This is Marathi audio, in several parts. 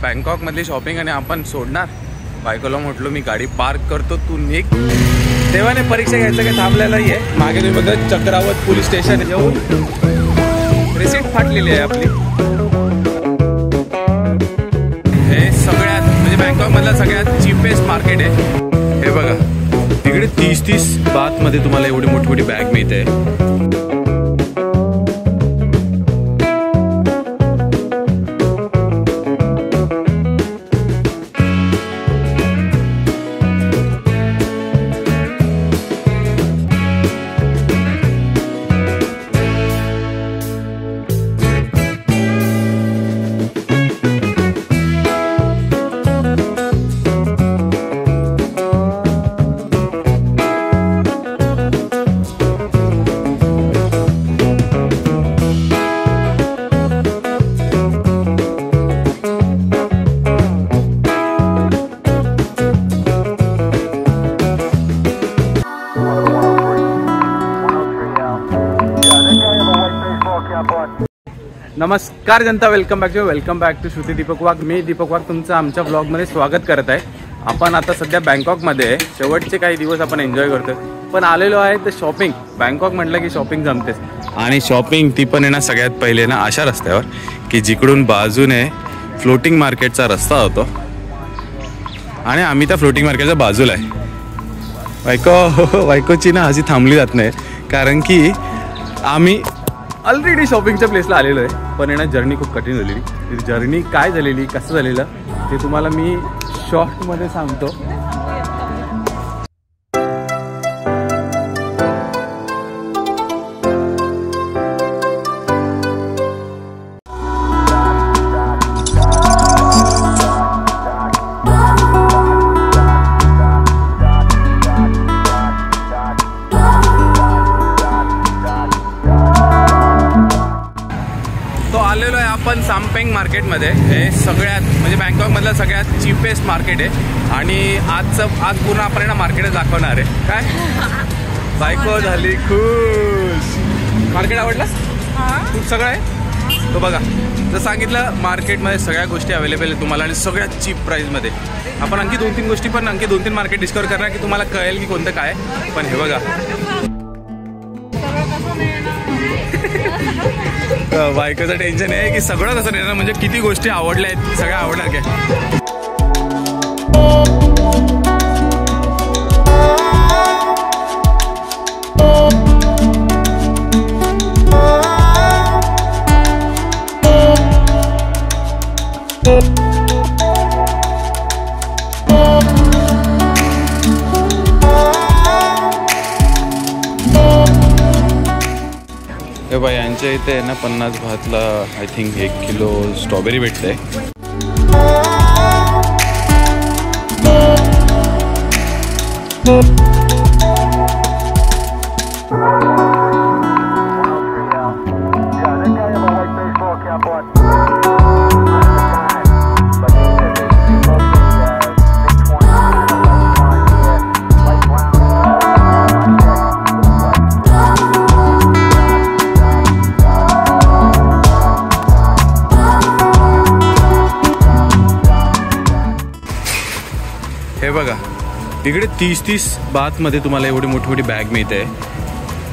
बँकॉक मधली शॉपिंग आणि आपण सोडणार. बायकोला म्हटलो मी गाडी पार्क करतो, तू निघ. तेव्हाने परीक्षा घ्यायचं काही थांबलेलं आहे. मागे तुम्ही बघा चक्रावत पोलीस स्टेशन येऊन रिसीट फाटलेली आहे आपली. हे सगळ्यात म्हणजे बँकॉक मधलं सगळ्यात चीपेस्ट मार्केट आहे. हे बघा तिकडे 30-30 बात मध्ये तुम्हाला एवढी मोठी मोठी बॅग मिळते. नमस्कार जनता, welcome back to Shruti Deepak Wagh. मी दीपक वाघ तुमचं आमच्या ब्लॉगमध्ये स्वागत करत आहे. आपण आता सध्या बँकॉकमध्ये आहे. शेवटचे काही दिवस आपण एन्जॉय करतोय, पण आलेलो आहे तर शॉपिंग. बँकॉक म्हटलं की शॉपिंग जमतेच, आणि शॉपिंग ती पण आहे ना सगळ्यात पहिले ना अशा रस्त्यावर की जिकडून बाजूने फ्लोटिंग मार्केटचा रस्ता होतो, आणि आम्ही त्या फ्लोटिंग मार्केटच्या बाजूला आहे. बायकोची ना हसी थांबली जात नाही, कारण की आम्ही ऑलरेडी शॉपिंगच्या प्लेसला आलेलो आहे. पण ना जर्नी खूप कठीण झालेली. ती जर्नी काय झालेली, कसं झालेलं ते तुम्हाला मी शॉर्टमध्ये सांगतो. आलेलो आहे आपण सामपेंग मार्केटमध्ये. हे सगळ्यात म्हणजे बँकॉक मधलं सगळ्यात चीपेस्ट मार्केट आहे, आणि आज पूर्ण आपण ना मार्केटच दाखवणार आहे. काय बायको झाली खुश. मार्केट आवडलं खूप सगळं आहे. तो बघा जर सांगितलं मार्केटमध्ये सगळ्या गोष्टी अवेलेबल आहे तुम्हाला, आणि सगळ्यात चीप प्राईजमध्ये. आपण आणखी 2-3 गोष्टी पण आणखी 2-3 मार्केट डिस्कवर करणार की तुम्हाला कळेल की कोणतं काय. पण हे बघा बायकोचं टेन्शन आहे की सगळं कसं नेणार, म्हणजे किती गोष्टी आवडल्या आहेत सगळ्या आवडणार काय. हे बाई यांच्या इथे आहे ना 50 भातला आय थिंक 1 किलो स्ट्रॉबेरी भेटते. हे बघा तिकडे 30-30 बात मध्ये तुम्हाला एवढी मोठी मोठी बॅग मिळते.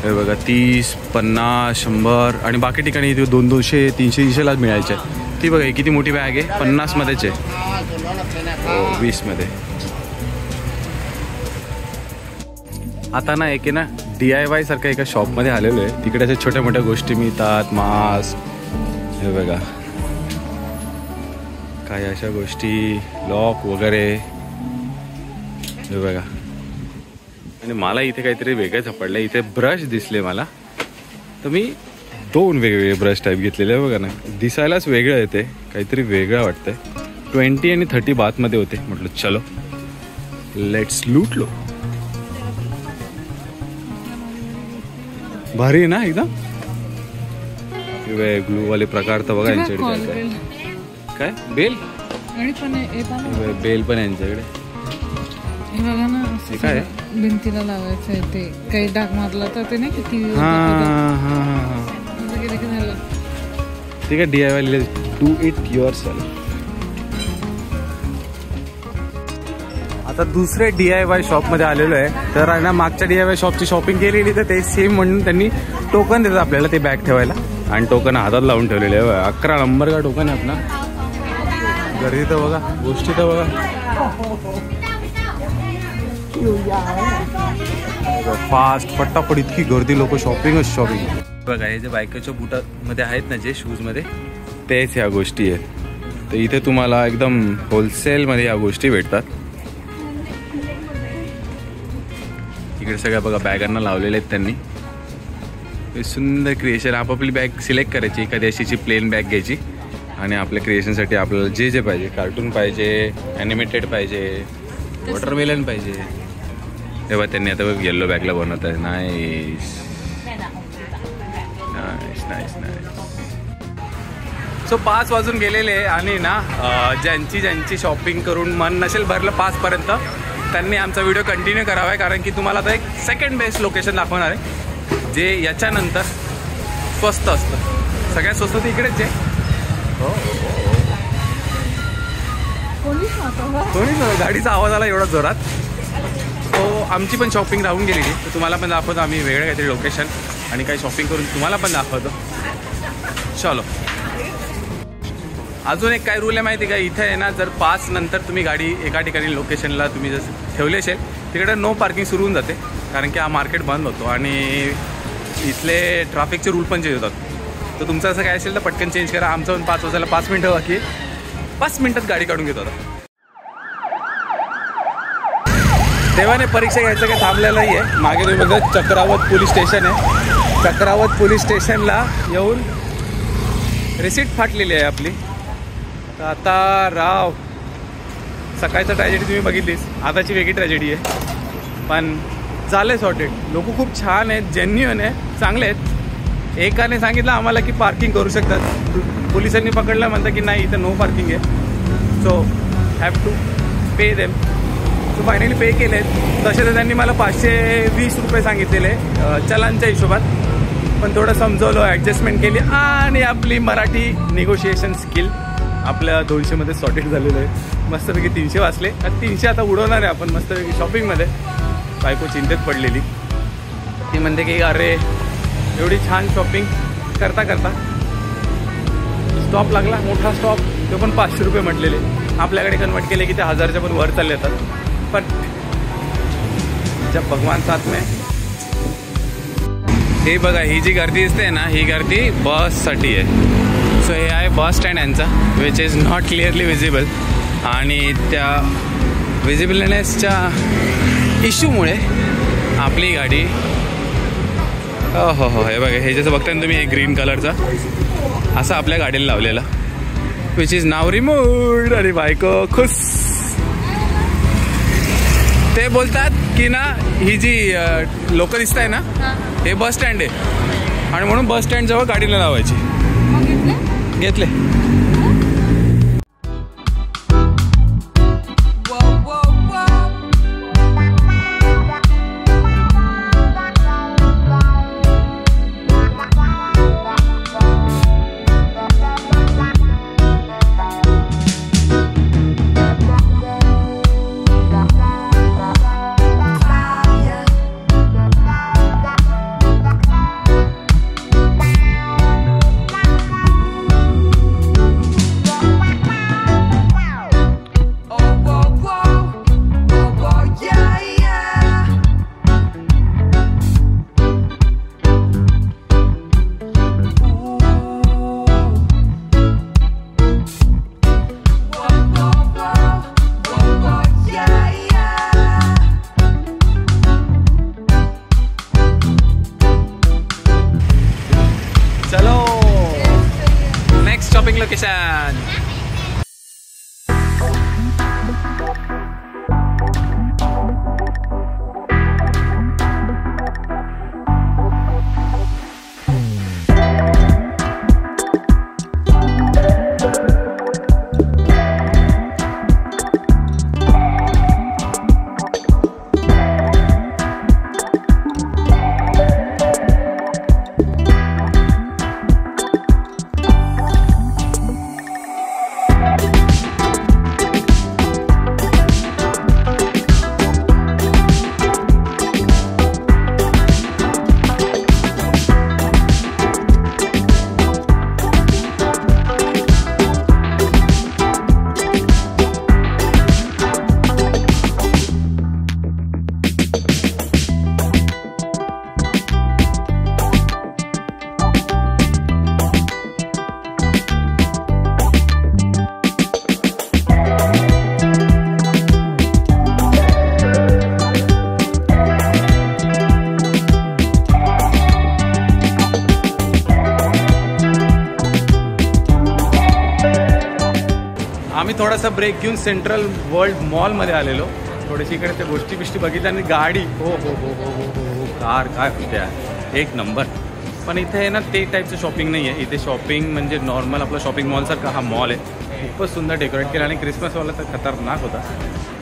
हे बघा 30, 50, 100, आणि बाकी ठिकाणी 200, 300 लाच मिळायचे. ती बघा किती मोठी बॅग आहे. 50 मध्येच आहे, 20 मध्ये. आता ना एक आहे ना DIY सारखं एका शॉपमध्ये आलेलो आहे. तिकडे अशा छोट्या मोठ्या गोष्टी मिळतात, मास्क, हे बघा काय अशा गोष्टी, लॉक वगैरे. हे बघा, आणि मला इथे काहीतरी वेगळं सापडलं. इथे ब्रश दिसले मला, तर मी 2 वेगवेगळे ब्रश टाईप घेतलेले आहे. बघा ना दिसायलाच वेगळं येते, काहीतरी वेगळं वाटतंय. 20 आणि 30 बातमध्ये होते. म्हटलं चलो लेट्स लूट लो. भारी आहे ना एकदम. ग्लूवाले प्रकार तर बघा यांच्याकडे. काय बेल बेल पण यांच्याकडे. बघा ना काय भिंतीला लावायचं आहे. ते काही डाग मारला तर ते नाही किती. ठीक आहे DIY do it your self. आता दुसरे DIY शॉपमध्ये आलेलो आहे. तर आहे ना, मागच्या DIY शॉपची शॉपिंग केलेली तर ते सेम म्हणून त्यांनी टोकन देतात आपल्याला ते बॅग ठेवायला. आणि टोकन हातात लावून ठेवलेले आहे. 11 नंबर का टोकन आहे आपला. गर्दी तर बघा, गोष्टी तर बघा. फास्ट फटाफट इतकी गर्दी, लोक शॉपिंगच शॉपिंग. बघा हे जे बायकाच्या बुटामध्ये आहेत ना, जे शूजमध्ये, तेच ह्या गोष्टी आहेत. तर इथे तुम्हाला एकदम होलसेलमध्ये या गोष्टी भेटतात. इकडे सगळ्या बघा बॅगांना लावलेले आहेत त्यांनी. सुंदर क्रिएशन. आपापली बॅग सिलेक्ट करायची, एखादी अशीची प्लेन बॅग घ्यायची आणि आपल्या क्रिएशनसाठी आपल्याला जे जे पाहिजे, कार्टून पाहिजे, ॲनिमेटेड पाहिजे, वॉटरमेलन पाहिजे, तेव्हा त्यांनी आता येल्लो बॅगला बनवत आहे. Nice nice nice nice. So 5 वाजून गेलेले आणि ना, ज्यांची शॉपिंग करून मन नसेल भरलं 5पर्यंत, त्यांनी आमचा व्हिडिओ कंटिन्यू करावा आहे. कारण की तुम्हाला आता एक सेकंड बेस्ट लोकेशन दाखवणार आहे, जे याच्यानंतर स्वस्त असतं. सगळ्यात स्वस्त तर इकडेच आहे. हो कोणी गाडीचा आवाज आला एवढा जोरात. तो आमची पण शॉपिंग राहून गेलेली, तर तुम्हाला पण दाखवतो आम्ही वेगळं काहीतरी लोकेशन आणि काही शॉपिंग करून तुम्हाला पण दाखवतो. चलो. अजून एक काय रूल आहे माहिती का, इथे आहे ना, जर 5 नंतर तुम्ही गाडी एका ठिकाणी लोकेशनला तुम्ही जर ठेवली असेल, तिकडे नो पार्किंग सुरू होऊन जाते. कारण की हा मार्केट बंद होतो आणि इथले ट्रॅफिकचे रूल पण चेंज होतात. तर तुमचं असं काय असेल तर पटकन चेंज करा. आमचं पण 5 वाजायला 5 मिनटं बाकी, 5 मिनटात गाडी काढून घेतो. आता तेव्हाने परीक्षा घ्यायचं काही थांबलेलं नाही आहे. मागे तुम्ही बघा चक्रावत पोलीस स्टेशन आहे. चक्रावत पोलीस स्टेशनला येऊन रिसीट फाटलेली आहे आपली. तर आता राव, सकाळचं ट्रॅजेडी तुम्ही बघितलीच, आताची वेगळी ट्रॅजेडी आहे. पण झालं सॉर्टेड. लोक खूप छान आहेत, जेन्युइन आहे, चांगले आहेत. एकाने सांगितलं आम्हाला की पार्किंग करू शकतात, पोलिसांनी पकडलं, म्हणतात की नाही इथं नो पार्किंग आहे, so have to pay them. So finally pay केले. तसे तर त्यांनी मला 520 रुपये सांगितलेले चलांच्या हिशोबात. पण थोडं समजवलं, ॲडजस्टमेंट केली आणि आपली मराठी निगोशिएशन स्किल आपल्या 200मध्ये सॉर्टेड झालेलं आहे. मस्तपैकी 300 वाचले. 300 आता उडवणार आहे आपण मस्तपैकी शॉपिंगमध्ये. बायको चिंतेत पडलेली, ती म्हणते की अरे एवढी छान शॉपिंग करता करता स्टॉप लागला, मोठा स्टॉप, तो पण 500 रुपये म्हटलेले. आपल्याकडे कन्वर्ट केले की ते 1000च्या पण वर चालले जातात. पण जब भगवान साथ में. हे बघा, ही जी गर्दी दिसते ना, ही गर्दी बससाठी आहे. सो हे आहे बस स्टँड यांचा, which is not clearly visible. आणि त्या विजिबलनेसच्या इश्यूमुळे आपली गाडी, हो हे बघा, हे जसं बघताय ना तुम्ही, हे ग्रीन कलरचा असं आपल्या गाडीला लावलेला, विच इज नाव रिमूव्ड. आणि बायको खुश. ते बोलतात की ना, ही जी लोक दिसत आहे ना, हे बस स्टँड आहे आणि म्हणून बस स्टँड जवळ गाडीला लावायची. घेतले. Shopping location. थोडासा ब्रेक घेऊन सेंट्रल वर्ल्ड मॉलमध्ये आलेलो. थोडीशी इकडे त्या गोष्टी बिष्टी बघितल्या आणि गाडी हो हो हो हो हो हो हो कार काय होत्या एक नंबर. पण इथे आहे ना ते टाईपचं शॉपिंग नाही आहे. इथे शॉपिंग म्हणजे नॉर्मल आपला शॉपिंग मॉलसारखा हा मॉल आहे. खूपच सुंदर डेकोरेट केला आणि क्रिसमसवाला तर खतरनाक होता.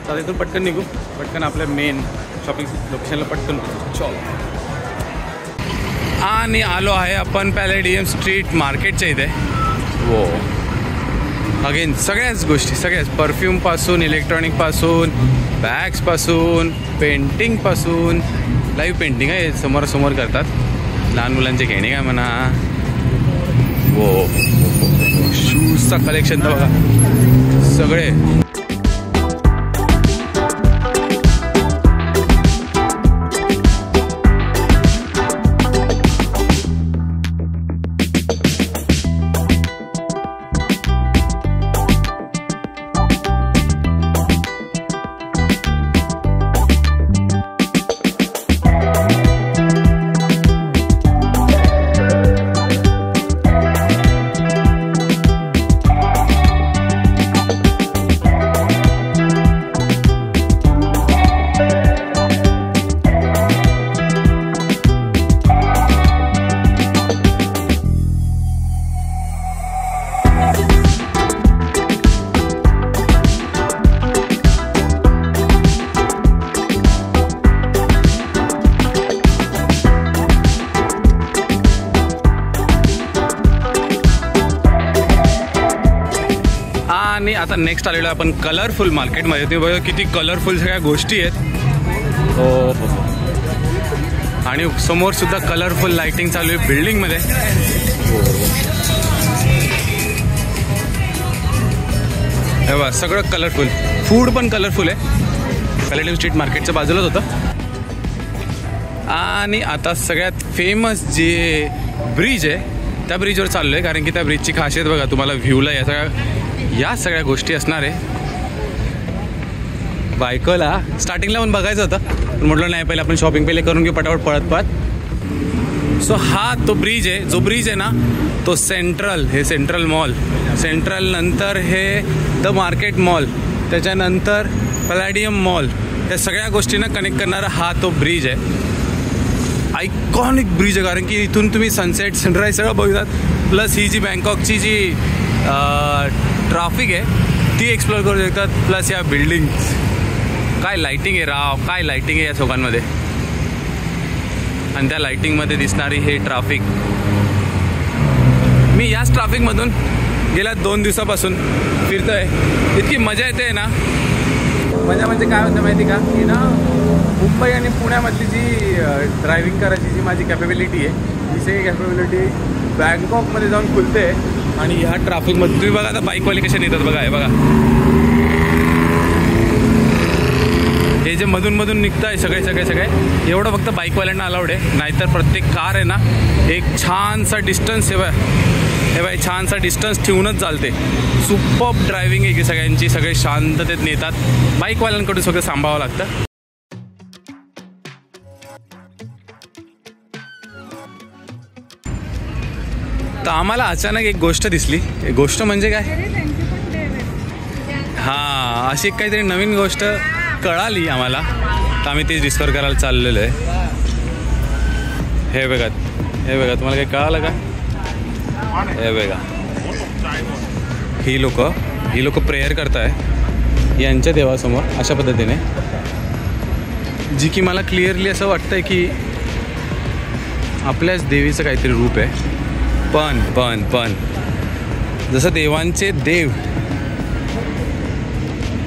तर इथून पटकन निघू, पटकन आपल्या मेन शॉपिंग लोकेशनला पटकन चल. आणि आलो आहे आपण पॅलेडियम स्ट्रीट मार्केटच्या इथे. हो अगेन सगळ्याच गोष्टी, सगळ्याच परफ्यूमपासून, इलेक्ट्रॉनिकपासून, बॅग्सपासून, पेंटिंगपासून. लाईव्ह पेंटिंग आहे, समोरासमोर करतात. लहान मुलांचे खेळणे काय म्हणा. हो शूजचा कलेक्शन तर बघा सगळे. आणि आता नेक्स्ट आलेलो आपण कलरफुल मार्केटमध्ये. तुम्ही बघा किती कलरफुल सगळ्या गोष्टी आहेत. हो हो आणि समोर सुद्धा कलरफुल लाइटिंग चालू आहे बिल्डिंगमध्ये. हे बघा सगळं कलरफुल. फूड पण कलरफुल आहे. पॅलेडियम स्ट्रीट मार्केटच्या बाजूलाच होतं. आणि आता सगळ्यात फेमस जे ब्रिज आहे त्या ब्रिजवर चाललो आहे, कारण की त्या ब्रिजची खासियत बघा तुम्हाला व्ह्यूला या सगळ्या गोष्टी असणार आहे. बायकोला स्टार्टिंगला पण बघायचं होतं, पण म्हटलं नाही पहिले आपण शॉपिंग पहिले करून घेऊ पटापट पळत पळत. सो हा तो ब्रिज आहे. जो ब्रिज आहे ना तो हे सेंट्रल मॉल, सेंट्रल नंतर हे द मार्केट मॉल, त्याच्यानंतर पॅलेडियम मॉल, या सगळ्या गोष्टींना कनेक्ट करणारा हा तो ब्रिज आहे. आयकॉनिक ब्रिज आहे, कारण की इथून तुम्ही सनसेट सनराईज सगळं बघतात. प्लस ही जी बँकॉकची जी ट्रॅफिक आहे ती एक्सप्लोर करू शकतात. प्लस या बिल्डिंग्स, काय लाइटिंग आहे राव, काय लाइटिंग आहे या चौकांमध्ये. आणि त्या लाइटिंगमध्ये दिसणारी हे ट्रॅफिक. मी याच ट्रॅफिकमधून गेल्या 2 दिवसापासून फिरतोय. इतकी मजा येते ना. मजा म्हणजे काय होतं माहिती का, की ना मुंबई आणि पुण्यामधली जी ड्रायव्हिंग करायची जी माझी कॅपेबिलिटी आहे ती सगळी कॅपेबिलिटी बँकॉकमध्ये जाऊन खुलते. आणि ह्या ट्रॅफिकमध्ये तुम्ही बघा आता बाईकवाले कसे नेतात बघा. हे बघा हे जे मधून मधून निघत आहे सगळे एवढं फक्त बाईकवाल्यांना अलाउड आहे. नाहीतर प्रत्येक कार आहे ना एक छानसा डिस्टन्स हे बाई छानसा डिस्टन्स ठेवूनच चालते. सुपर्ब ड्रायव्हिंग आहे की सगळ्यांची. सगळे शांततेत नेतात. बाईकवाल्यांकडून सगळं सांभाळावं लागतं. तर आम्हाला अचानक एक गोष्ट दिसली. गोष्ट म्हणजे काय, हां अशी काहीतरी नवीन गोष्ट कळाली आम्हाला. तर आम्ही तेच डिस्कवर करायला चाललेलो आहे. हे बघा तुम्हाला काही कळालं का. हे बघा ही लोक प्रेयर करताय यांच्या देवासमोर अशा पद्धतीने, जी की मला क्लिअरली असं वाटतंय की आपल्याच देवीचं काहीतरी रूप आहे. पण जसं देवांचे देव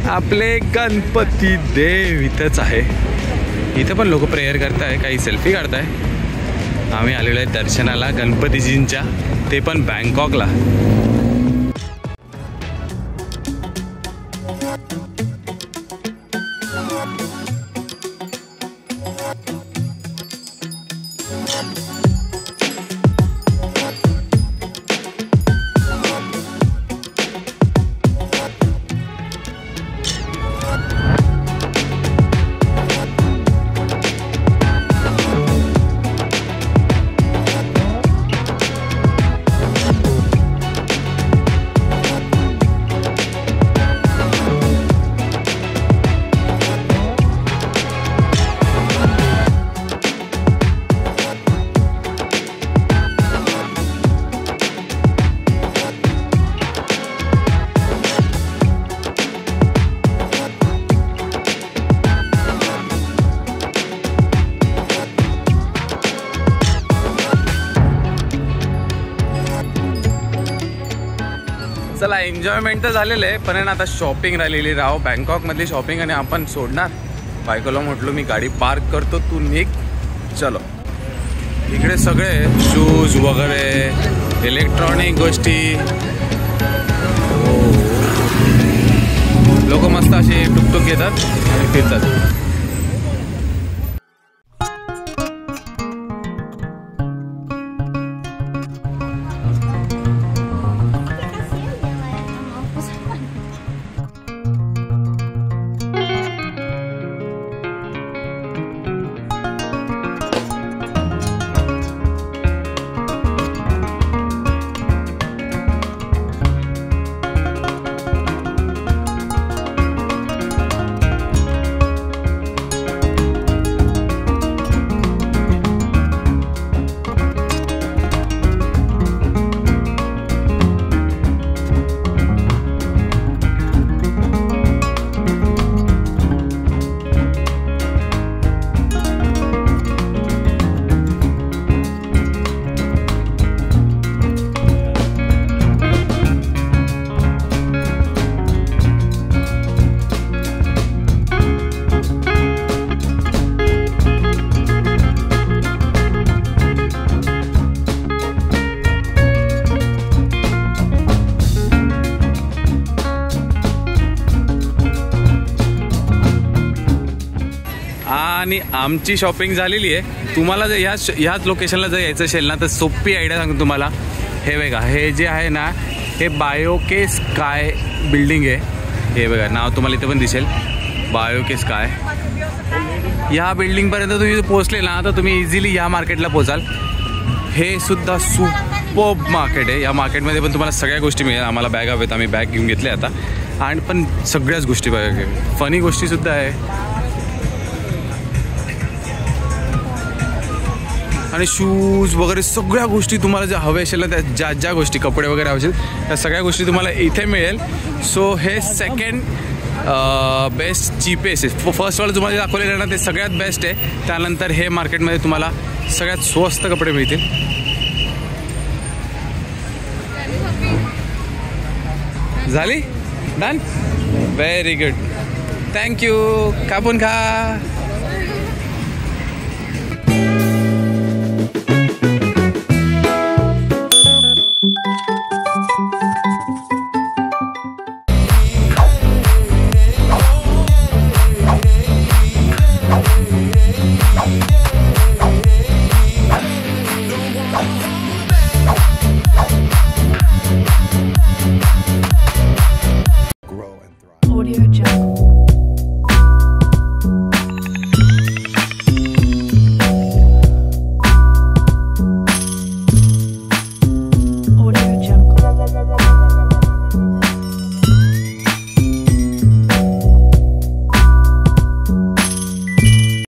आपले गणपती देव इथंच आहे. इथं पण लोक प्रेयर करताय, काही सेल्फी काढताय. आम्ही आलेलो आहे दर्शनाला गणपतीजींच्या, ते पण बँकॉकला. चला एन्जॉयमेंट तर झालेलं आहे, पण आता शॉपिंग राहिलेली राव. बँकॉकमधली शॉपिंग आणि आपण सोडणार. बायकोला म्हटलो मी गाडी पार्क करतो, तू निघ. चलो. इकडे सगळे शूज वगैरे इलेक्ट्रॉनिक गोष्टी. लोक मस्त असे टुकटुक येतात आणि फिरतात. आणि आमची शॉपिंग झालेली आहे. तुम्हाला जर ह्याच लोकेशनला जर यायचं असेल ना तर सोपी आयडिया सांगतो तुम्हाला. हे बघा, हे जे आहे ना हे बायोके स्काय बिल्डिंग आहे. हे बघा नाव तुम्हाला इथे पण दिसेल, बायोके स्काय. ह्या बिल्डिंगपर्यंत तुम्ही पोहोचले ना तर तुम्ही इझिली ह्या मार्केटला पोचाल. हे सुद्धा सुपर्ब मार्केट आहे. या मार्केटमध्ये पण तुम्हाला सगळ्या गोष्टी मिळेल. आम्हाला बॅग हवेत, आम्ही बॅग घेऊन घेतले आता. आणि पण सगळ्याच गोष्टी बघा, फनी गोष्टीसुद्धा आहे. आणि शूज वगैरे सगळ्या गोष्टी तुम्हाला ज्या हवे असेल ना, त्या ज्या गोष्टी कपडे वगैरे हवे असेल त्या सगळ्या गोष्टी तुम्हाला इथे मिळेल. सो हे सेकंड बेस्ट चीपेस्ट आहे. फर्स्टवाला तुम्हाला जे दाखवलेलं आहे ना ते सगळ्यात बेस्ट आहे. त्यानंतर हे मार्केटमध्ये तुम्हाला सगळ्यात स्वस्त कपडे मिळतील. झाली डन. Very good. थँक्यू. कापून खा.